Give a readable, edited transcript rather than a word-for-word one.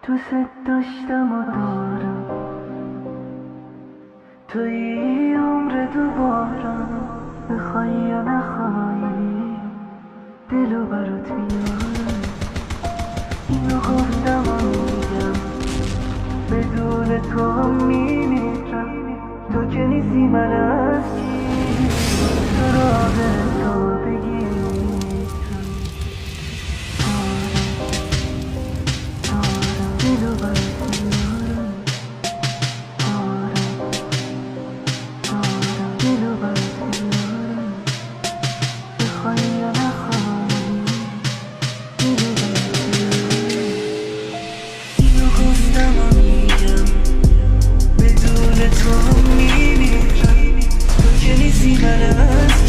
دوست داشتم و دارم، توی عمر دوبارم، بخوای یا نخوای دلو برات میارم. اینو گفتم و میگم بدون تو هم میمیرم. تو که نیستی من هستی، سراغ تو بگیرم. دلو برات میارم، دلو برات میارم، بخوای یا نخوای دلو برات میارم. اینو گفتم و میگم بدون تو میمیرم. تو که نیستی من هستی،